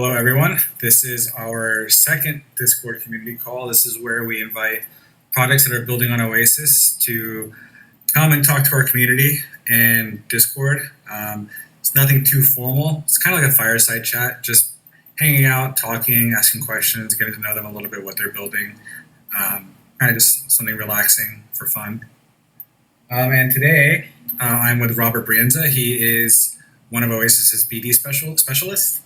Hello, everyone. This is our second Discord community call. This is where we invite projects that are building on Oasis to come and talk to our community in Discord. It's nothing too formal. It's kind of like a fireside chat, just hanging out, talking, asking questions, getting to know them a little bit, what they're building. Kind of just something relaxing for fun. And today, I'm with Robert Brienza. He is one of Oasis's BD specialists.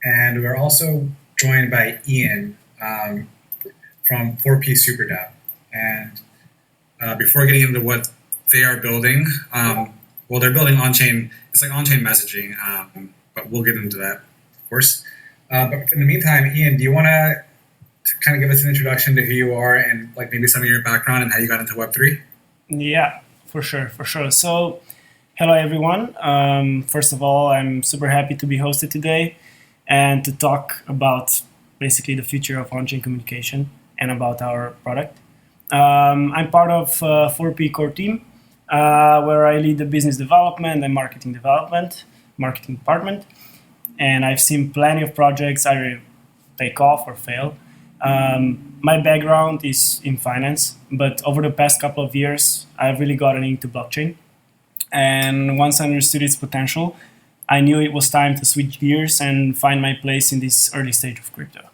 And we're also joined by Ian from 4P SuperDApp. And before getting into what they are building, they're building on-chain. It's like on-chain messaging, but we'll get into that, of course. But in the meantime, Ian, do you want to kind of give us an introduction to who you are and like maybe some of your background and how you got into Web3? Yeah, for sure. So, hello everyone. First of all, I'm super happy to be hosted today and to talk about basically the future of on-chain communication and about our product. I'm part of 4P core team, where I lead the business development and marketing department. And I've seen plenty of projects either take off or fail. My background is in finance, but over the past couple of years, I've really gotten into blockchain. And once I understood its potential, I knew it was time to switch gears and find my place in this early stage of crypto.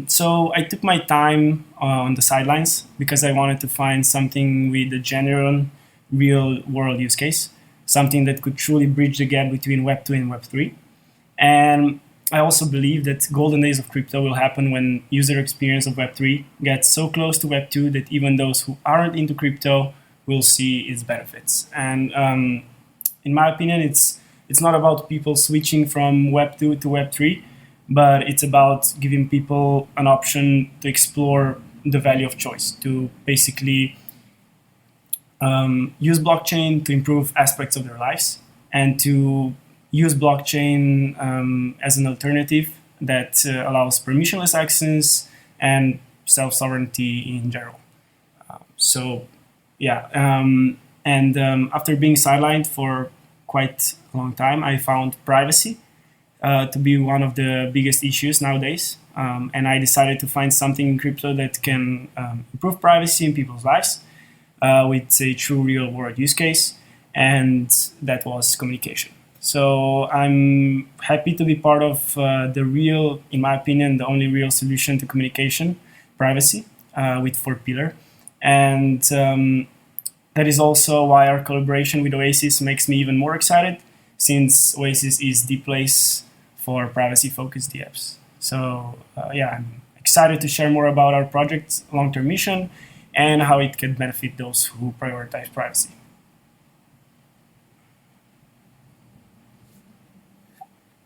So I took my time on the sidelines because I wanted to find something with a genuine, real-world use case, something that could truly bridge the gap between Web 2 and Web 3. And I also believe that golden days of crypto will happen when user experience of Web 3 gets so close to Web 2 that even those who aren't into crypto will see its benefits. And in my opinion, it's not about people switching from Web 2 to Web 3, but it's about giving people an option to explore the value of choice, to basically use blockchain to improve aspects of their lives, and to use blockchain as an alternative that allows permissionless access and self-sovereignty in general. After being sidelined for quite a long time, I found privacy to be one of the biggest issues nowadays. And I decided to find something in crypto that can improve privacy in people's lives with a true real world use case. And that was communication. So I'm happy to be part of in my opinion, the only real solution to communication, privacy, with 4Pillar. And that is also why our collaboration with Oasis makes me even more excited, since Oasis is the place for privacy-focused DApps. So I'm excited to share more about our project's long-term mission and how it can benefit those who prioritize privacy.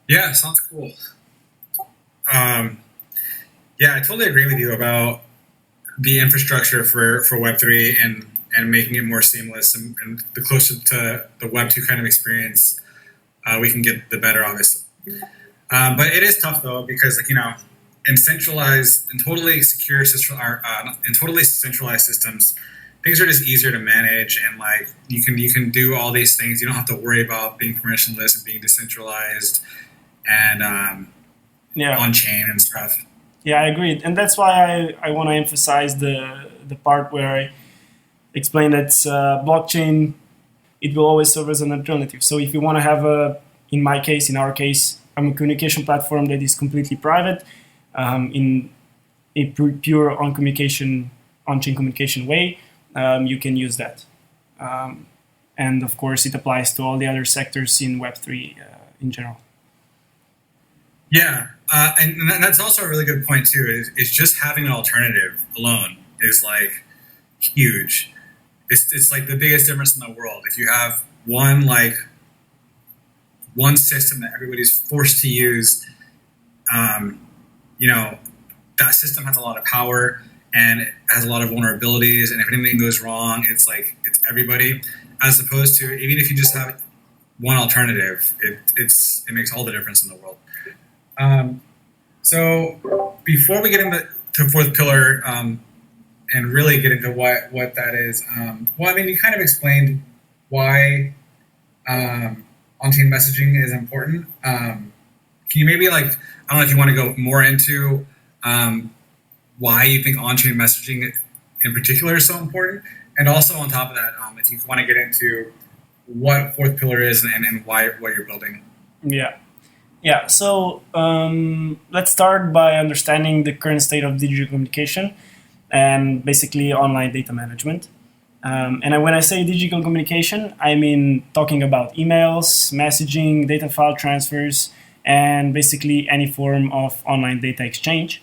Yeah, sounds cool. I totally agree with you about the infrastructure for Web3 and making it more seamless, and the closer to the Web 2 kind of experience we can get, the better, obviously. But it is tough though, because in centralized and totally secure in totally centralized systems, things are just easier to manage, and you can do all these things. You don't have to worry about being permissionless and being decentralized and on chain and stuff. Yeah, I agree, and that's why I want to emphasize the part where I explain that blockchain, it will always serve as an alternative. So if you want to have in our case, a communication platform that is completely private, in a pure on-chain communication way, you can use that. And of course, it applies to all the other sectors in Web3 in general. Yeah, and that's also a really good point too. Is just having an alternative alone is huge. It's like the biggest difference in the world. If you have one system that everybody's forced to use, that system has a lot of power and it has a lot of vulnerabilities. And if anything goes wrong, it's everybody. As opposed to even if you just have one alternative, it makes all the difference in the world. So before we get into fourth pillar and really get into what that is, you kind of explained why on-chain messaging is important. Can you maybe I don't know if you want to go more into why you think on-chain messaging in particular is so important, and also on top of that, if you want to get into what fourth pillar is and why what you're building. Yeah. Yeah, so let's start by understanding the current state of digital communication and basically online data management. And when I say digital communication, I mean talking about emails, messaging, data file transfers, and basically any form of online data exchange.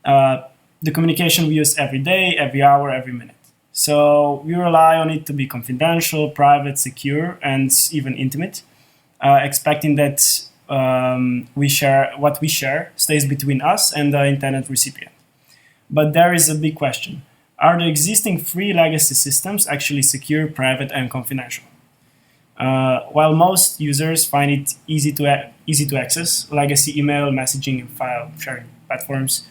The communication we use every day, every hour, every minute. So we rely on it to be confidential, private, secure, and even intimate, expecting that what we share stays between us and the intended recipient. But there is a big question. Are the existing free legacy systems actually secure, private, and confidential? While most users find it easy to access, legacy email, messaging, and file sharing platforms,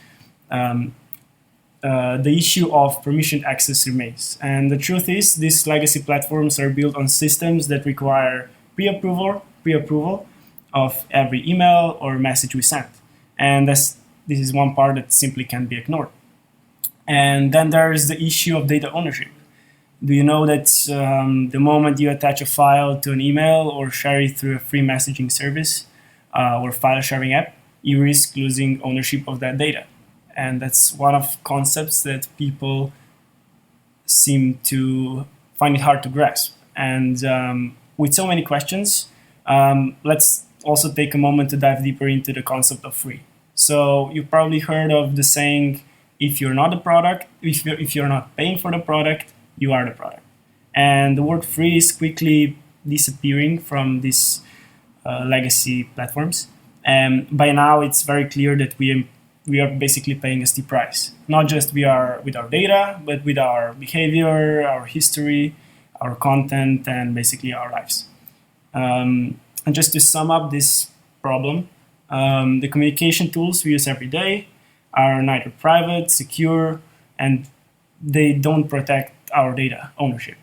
the issue of permissioned access remains. And the truth is, these legacy platforms are built on systems that require pre-approval of every email or message we send. And this is one part that simply can't be ignored. And then there is the issue of data ownership. Do you know that the moment you attach a file to an email or share it through a free messaging service or file sharing app, you risk losing ownership of that data? And that's one of concepts that people seem to find it hard to grasp. And with so many questions, let's also take a moment to dive deeper into the concept of free. So you've probably heard of the saying, if you're not the product, if you're not paying for the product, you are the product. And the word free is quickly disappearing from these legacy platforms. And by now, it's very clear that we are basically paying a steep price, not just with our data, but with our behavior, our history, our content, and basically our lives. And just to sum up this problem, the communication tools we use every day are neither private, secure, and they don't protect our data ownership.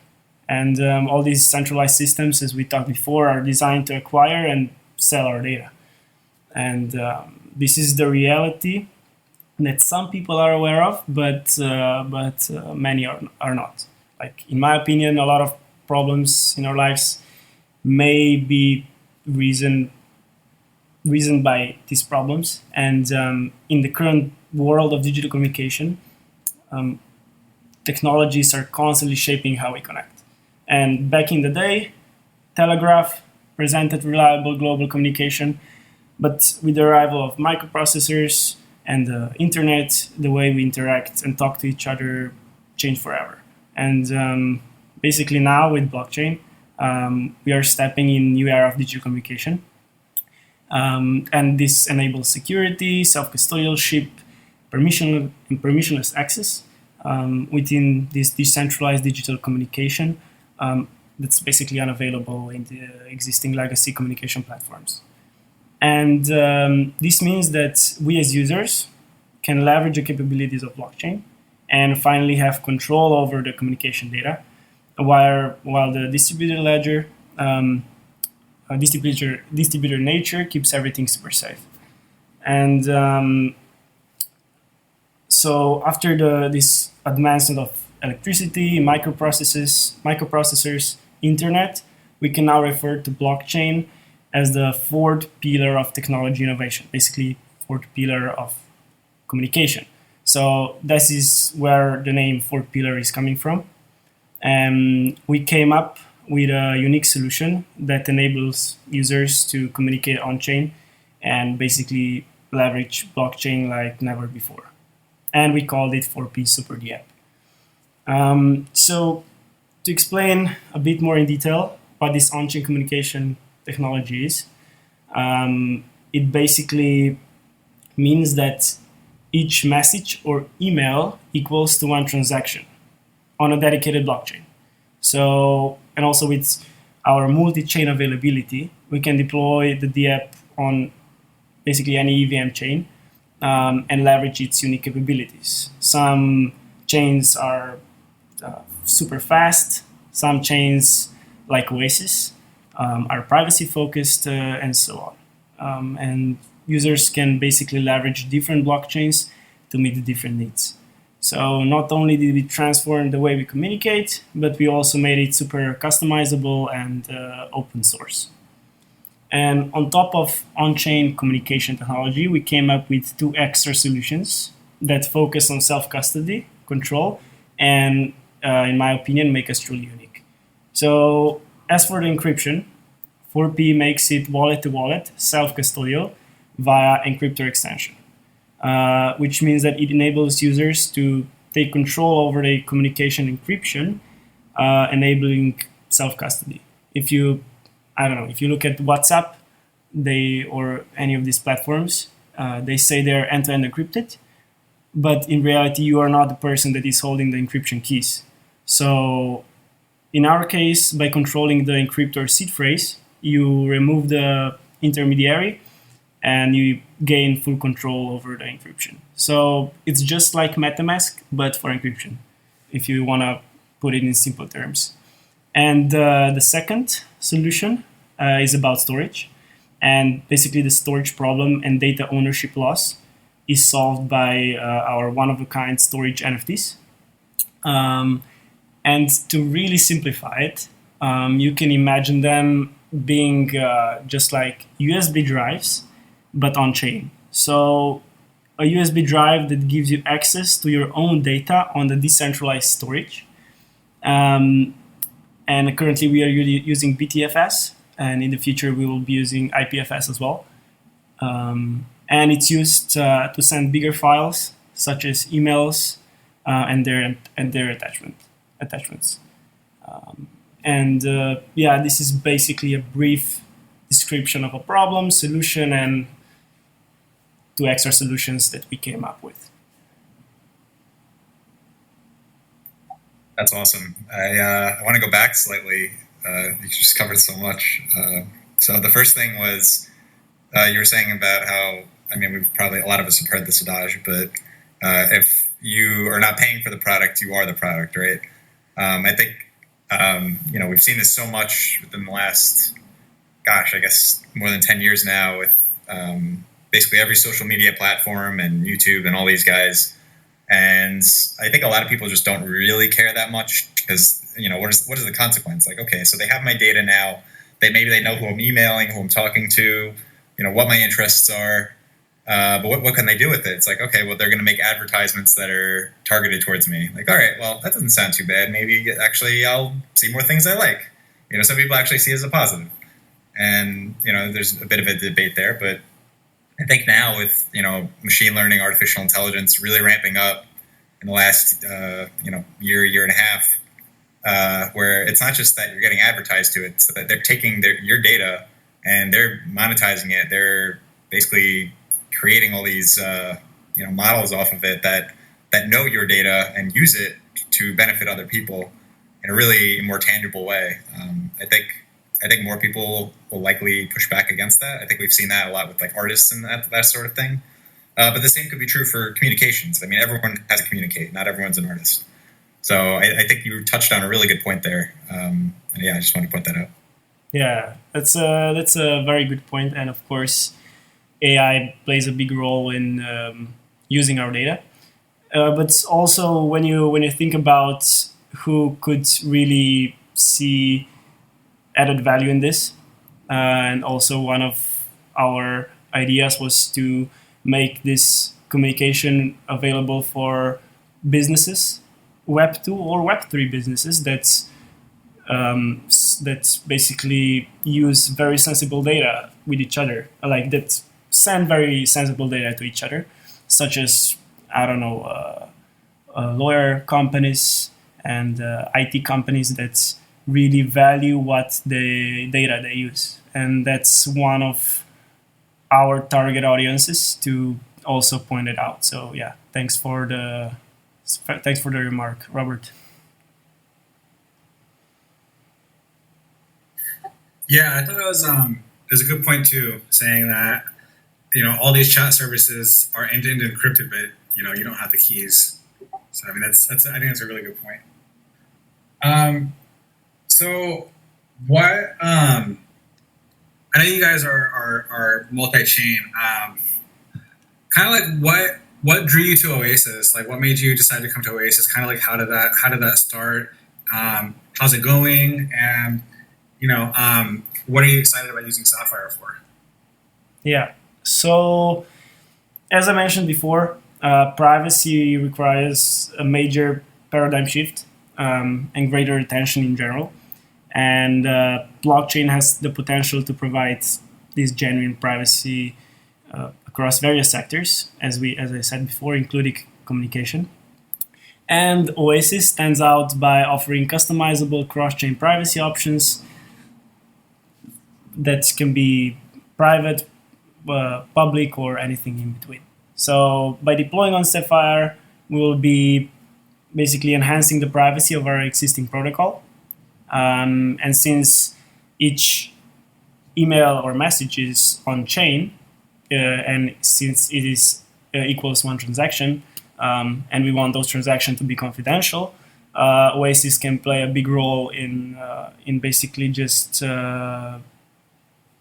And all these centralized systems, as we talked before, are designed to acquire and sell our data. And this is the reality that some people are aware of, but many are not. Like, in my opinion, a lot of problems in our lives may be reasoned by these problems. And in the current world of digital communication, technologies are constantly shaping how we connect. And back in the day, telegraph presented reliable global communication, but with the arrival of microprocessors and the internet, the way we interact and talk to each other changed forever. And basically now with blockchain, we are stepping in a new era of digital communication. And this enables security, self-custodialship, permissionless access within this decentralized digital communication that's basically unavailable in the existing legacy communication platforms. And this means that we as users can leverage the capabilities of blockchain and finally have control over the communication data, while the distributed ledger, distributed nature keeps everything super safe. And so after this advancement of electricity, microprocessors, internet, we can now refer to blockchain as the fourth pillar of technology innovation, basically fourth pillar of communication. So this is where the name fourth pillar is coming from. And we came up with a unique solution that enables users to communicate on-chain and basically leverage blockchain like never before. And we called it 4P Super the app. So to explain a bit more in detail what this on-chain communication technology is, it basically means that each message or email equals to one transaction on a dedicated blockchain. So, and also with our multi-chain availability, we can deploy the app on basically any EVM chain and leverage its unique capabilities. Some chains are super fast. Some chains, like Oasis, are privacy focused and so on. And users can basically leverage different blockchains to meet the different needs. So not only did we transform the way we communicate, but we also made it super customizable and open source. And on top of on-chain communication technology, we came up with two extra solutions that focus on self-custody, control, and in my opinion, make us truly unique. So as for the encryption, 4P makes it wallet-to-wallet, self-custodial via encryptor extension, which means that it enables users to take control over the communication encryption, enabling self-custody. If you look at WhatsApp, or any of these platforms, they say they're end-to-end encrypted, but in reality, you are not the person that is holding the encryption keys. So in our case, by controlling the encryptor seed phrase, you remove the intermediary and you gain full control over the encryption. So it's just like MetaMask, but for encryption, if you want to put it in simple terms. And the second solution is about storage. And basically the storage problem and data ownership loss is solved by our one-of-a-kind storage NFTs. And to really simplify it, you can imagine them being just like USB drives, but on-chain. So a USB drive that gives you access to your own data on the decentralized storage. And currently we are using BTFS, and in the future we will be using IPFS as well. And it's used to send bigger files, such as emails and their attachments. This is basically a brief description of a problem, solution, and two extra solutions that we came up with. That's awesome. I want to go back slightly. You just covered so much. So the first thing was you were saying about how, we've probably, a lot of us have heard this adage, but if you are not paying for the product, you are the product, right? I think, we've seen this so much within the last, I guess more than 10 years now with basically every social media platform and YouTube and all these guys. And I think a lot of people just don't really care that much because, what is the consequence? Like, okay, so they have my data now. Maybe they know who I'm emailing, who I'm talking to, what my interests are. But what can they do with it? It's like, okay, well, they're going to make advertisements that are targeted towards me. Like, all right, well, that doesn't sound too bad. Maybe actually I'll see more things I like. Some people actually see it as a positive. And, there's a bit of a debate there, but I think now with, machine learning, artificial intelligence really ramping up in the last, year and a half, where it's not just that you're getting advertised to it, so that they're taking your data and they're monetizing it. They're basically creating all these, models off of it that know your data and use it to benefit other people in a really more tangible way. I think more people will likely push back against that. I think we've seen that a lot with like artists and that sort of thing. But the same could be true for communications. Everyone has to communicate. Not everyone's an artist. So I think you touched on a really good point there. I just want to point that out. Yeah, that's a very good point. And of course, AI plays a big role in using our data. But also when you think about who could really see added value in this, and also one of our ideas was to make this communication available for businesses, Web 2 or Web 3 businesses that's basically use very sensible data with each other, like that send very sensible data to each other, such as lawyer companies and IT companies that really value what the data they use, and that's one of our target audiences to also point it out. So yeah, thanks for the remark, Robert. Yeah, I thought it was a good point too, saying that all these chat services are end-to-end encrypted, but you don't have the keys. So I think that's a really good point. So what I I know you guys are multi-chain. Kind of like what drew you to Oasis? Like, what made you decide to come to Oasis? Kind of like how did that start? How's it going? And what are you excited about using Sapphire for? Yeah. So, as I mentioned before, privacy requires a major paradigm shift and greater attention in general. And blockchain has the potential to provide this genuine privacy across various sectors, as I said before, including communication. And Oasis stands out by offering customizable cross-chain privacy options that can be private, public, or anything in between. So by deploying on Sapphire, we will be basically enhancing the privacy of our existing protocol. And since each email or message is on chain, and since it is equals one transaction, and we want those transactions to be confidential, Oasis can play a big role in basically just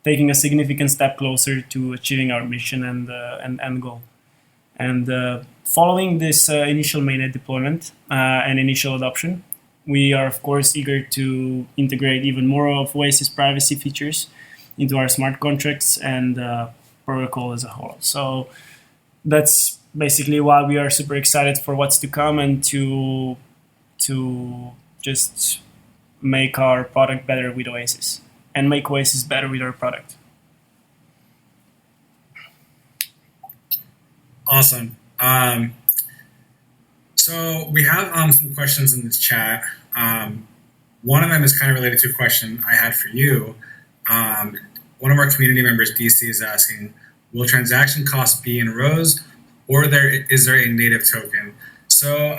taking a significant step closer to achieving our mission and end goal. And following this initial mainnet deployment and initial adoption, we are of course eager to integrate even more of Oasis privacy features into our smart contracts and protocol as a whole. So that's basically why we are super excited for what's to come and to just make our product better with Oasis and make Oasis better with our product. Awesome. So we have some questions in this chat. One of them is kind of related to a question I had for you. One of our community members, DC, is asking, will transaction costs be in rows, or is there a native token? So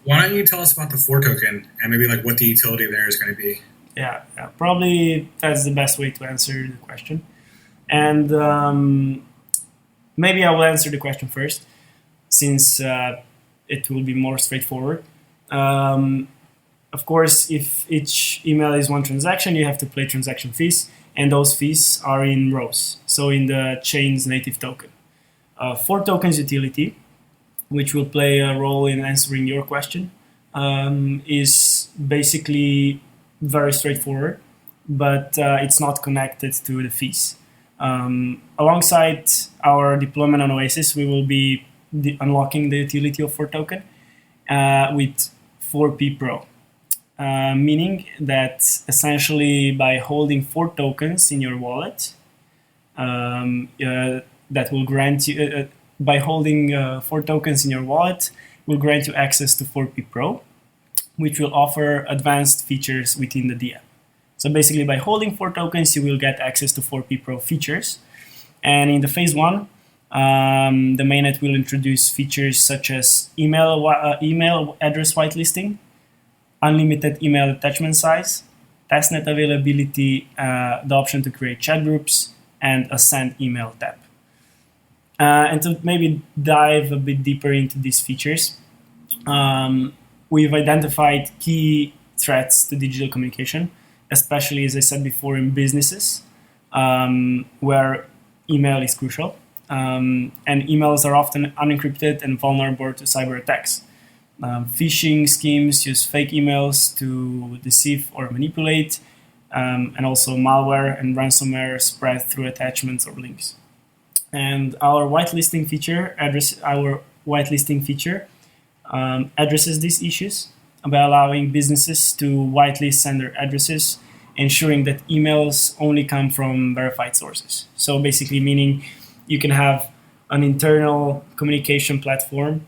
why don't you tell us about the 4 token and maybe like what the utility there is going to be? Yeah, probably that's the best way to answer the question. And maybe I will answer the question first, since it will be more straightforward. Of course, if each email is one transaction, you have to pay transaction fees, and those fees are in rows, so in the chain's native token. 4 tokens utility, which will play a role in answering your question, is basically very straightforward, but it's not connected to the fees. Alongside our deployment on Oasis, we will be unlocking the utility of 4 token with 4P Pro, meaning that essentially by holding 4 tokens in your wallet, that will grant you, by holding 4 tokens in your wallet, will grant you access to 4P Pro, which will offer advanced features within the DM. So basically, by holding 4 tokens, you will get access to 4P Pro features. And in the phase 1, the mainnet will introduce features such as email address whitelisting, unlimited email attachment size, testnet availability, the option to create chat groups, and a send email tab. And to maybe dive a bit deeper into these features, we've identified key threats to digital communication, especially, as I said before, in businesses, where email is crucial. And emails are often unencrypted and vulnerable to cyber attacks. Phishing schemes use fake emails to deceive or manipulate, and also malware and ransomware spread through attachments or links. And our whitelisting feature addresses these issues by allowing businesses to whitelist sender addresses, ensuring that emails only come from verified sources. So basically meaning you can have an internal communication platform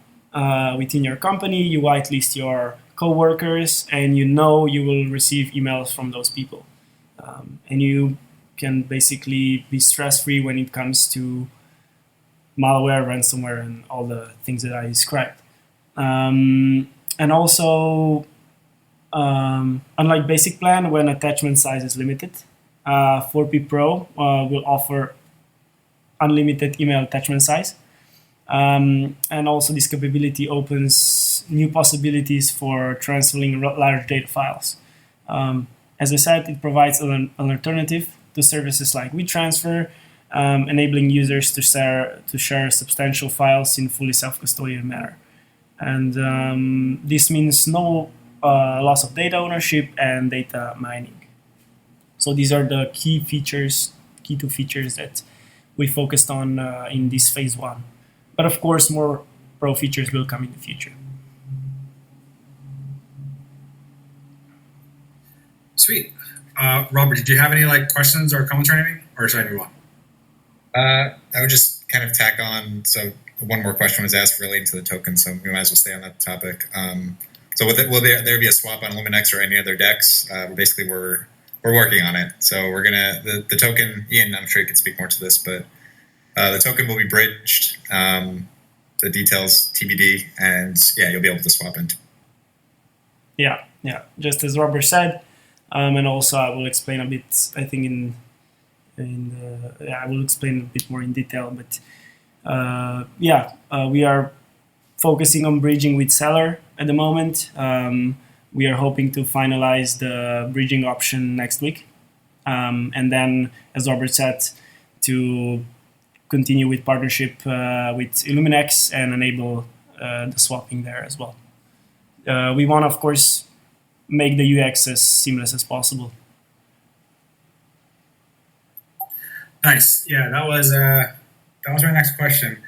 within your company, you whitelist your coworkers, and you know you will receive emails from those people. And you can basically be stress-free when it comes to malware, ransomware, and all the things that I described. And also, unlike basic plan, when attachment size is limited, 4P Pro will offer unlimited email attachment size. And also this capability opens new possibilities for transferring large data files. As I said, it provides an alternative services like WeTransfer, enabling users to share substantial files in fully self-custodial manner. And this means no loss of data ownership and data mining. So these are the key two features that we focused on in this phase 1. But of course, more pro features will come in the future. Sweet. Robert, did you have any questions or comments or anything? Or should I move on? I would just kind of tack on. So one more question was asked relating to the token, so we might as well stay on that topic. So will there be a swap on Luminex or any other DEX? Basically, we're working on it. So we're gonna the token. Ian, I'm sure you could speak more to this, but the token will be bridged. The details TBD, and yeah, you'll be able to swap into. Yeah. Just as Robert said, and also I will explain a bit. I think I will explain a bit more in detail. But we are focusing on bridging with Seller at the moment. We are hoping to finalize the bridging option next week, and then, as Robert said, to continue with partnership with Illuminex and enable the swapping there as well. We want, of course, make the UX as seamless as possible. Nice. Yeah, that was my next question.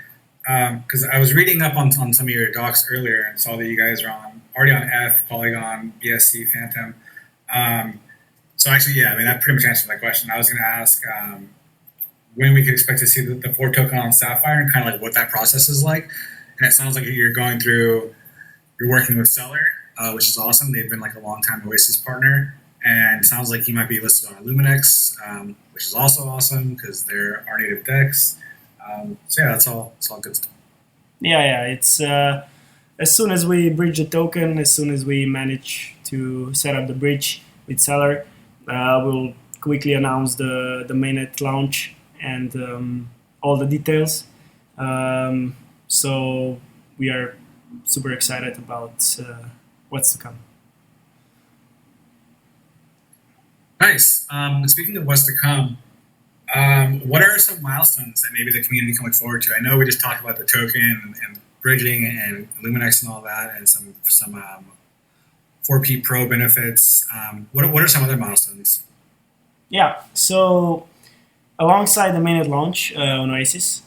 Because I was reading up on some of your docs earlier and saw that you guys are already on F, Polygon, BSC, Phantom. So actually, yeah, I mean that pretty much answered my question. I was going to ask when we could expect to see the 4 token on Sapphire and kind of what that process is like. And it sounds like you're working with Seller, which is awesome. They've been a long-time Oasis partner, and it sounds like he might be listed on Illuminex, which is also awesome because they're our native DEX. So yeah, it's all good stuff. Yeah. It's as soon as we bridge the token, as soon as we manage to set up the bridge with Seller, we'll quickly announce the mainnet launch and all the details. So we are super excited about what's to come. Nice. Speaking of what's to come, what are some milestones that maybe the community can look forward to? I know we just talked about the token and bridging and Illuminex and all that, and some 4P Pro benefits. What are some other milestones? Yeah. So alongside the mainnet launch on Oasis,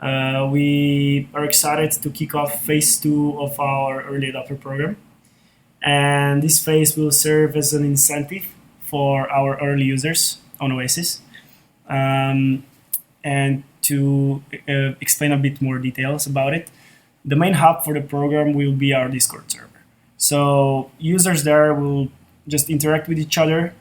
we are excited to kick off phase 2 of our early adopter program, and this phase will serve as an incentive for our early users on Oasis. And to explain a bit more details about it, the main hub for the program will be our Discord server. So users there will just interact with each other,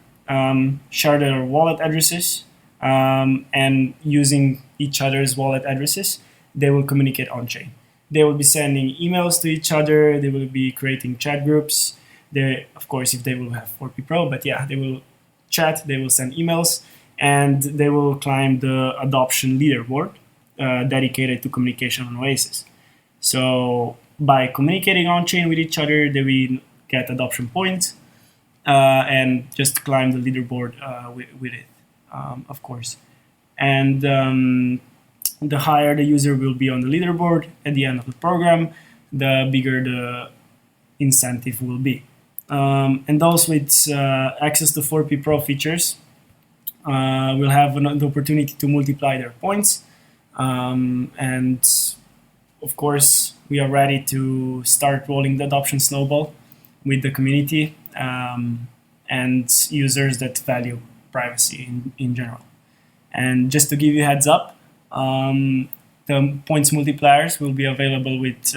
share their wallet addresses, and using each other's wallet addresses, they will communicate on-chain. They will be sending emails to each other. They will be creating chat groups. Of course, if they will have 4P Pro, but yeah, they will chat, they will send emails, and they will climb the adoption leaderboard dedicated to communication on Oasis. So by communicating on-chain with each other, they will get adoption points and just climb the leaderboard with it, of course. And the higher the user will be on the leaderboard at the end of the program, the bigger the incentive will be. And those with access to 4P Pro features will have the opportunity to multiply their points. And of course, we are ready to start rolling the adoption snowball with the community and users that value privacy in general. And just to give you a heads up, the points multipliers will be available with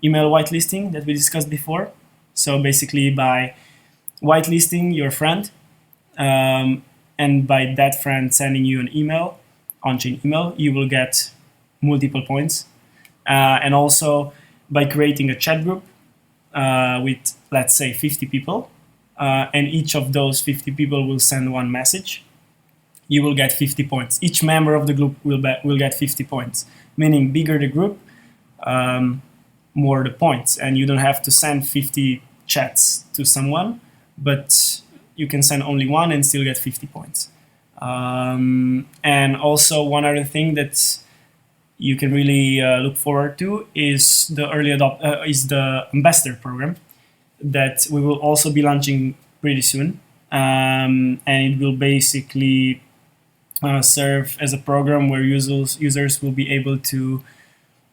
email whitelisting that we discussed before. So basically by whitelisting your friend and by that friend sending you an email, on-chain email, you will get multiple points. And also by creating a chat group with, let's say, 50 people, and each of those 50 people will send one message, you will get 50 points. Each member of the group will get 50 points, meaning bigger the group, more the points. And you don't have to send 50 chats to someone, but you can send only one and still get 50 points. And also one other thing that you can really look forward to is the ambassador program that we will also be launching pretty soon, and it will basically serve as a program where users will be able to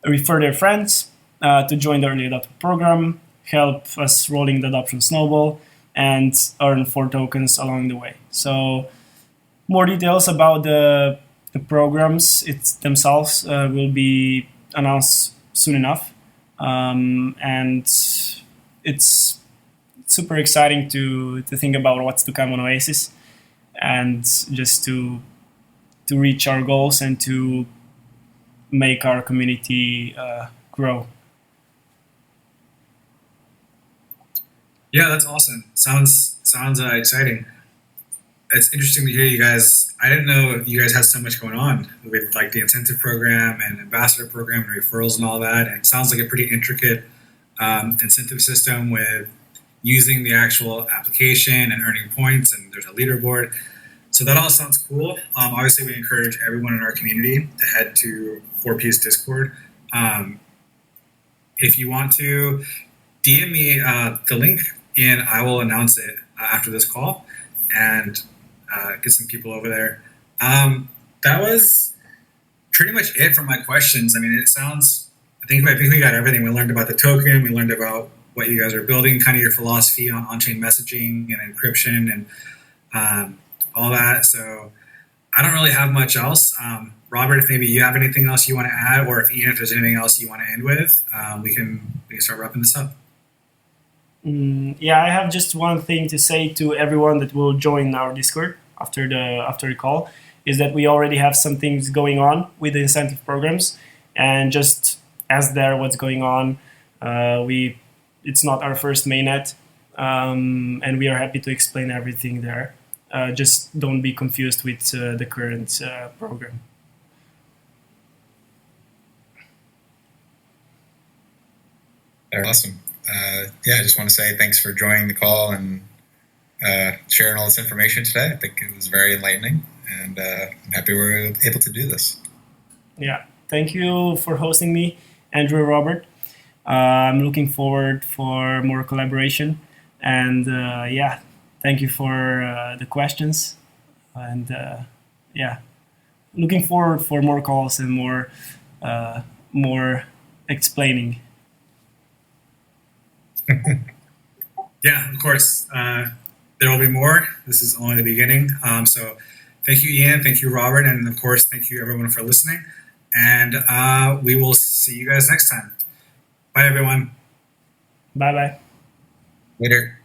refer their friends to join the early adopter program, help us rolling the adoption snowball, and earn 4 tokens along the way. So more details about the programs themselves will be announced soon enough, and it's super exciting to think about what's to come on Oasis, and just to reach our goals and to make our community grow. Yeah, that's awesome. Sounds exciting. It's interesting to hear you guys. I didn't know you guys had so much going on with like the incentive program and ambassador program and referrals and all that. And it sounds like a pretty intricate incentive system with using the actual application and earning points, and there's a leaderboard. So that all sounds cool. Obviously, we encourage everyone in our community to head to 4P's Discord. If you want to, DM me the link, and I will announce it after this call and get some people over there. That was pretty much it for my questions. I mean, it sounds. I think we got everything. We learned about the token. We learned about what you guys are building, kind of your philosophy on on-chain messaging and encryption and all that. So I don't really have much else. Robert, if maybe you have anything else you want to add, or if Ian, if there's anything else you want to end with, we can start wrapping this up. Yeah, I have just one thing to say to everyone that will join our Discord after the call, is that we already have some things going on with the incentive programs, and just ask there what's going on. It's not our first mainnet, and we are happy to explain everything there. Just don't be confused with the current program. Awesome. Yeah, I just want to say thanks for joining the call and sharing all this information today. I think it was very enlightening, and I'm happy we were able to do this. Yeah, thank you for hosting me, Andrew, Robert. I'm looking forward for more collaboration, and yeah, thank you for the questions, and yeah, looking forward for more calls and more explaining. Yeah, of course. There will be more. This is only the beginning. So thank you, Ian. Thank you, Robert. And of course, thank you, everyone, for listening. And we will see you guys next time. Bye, everyone. Bye-bye. Later.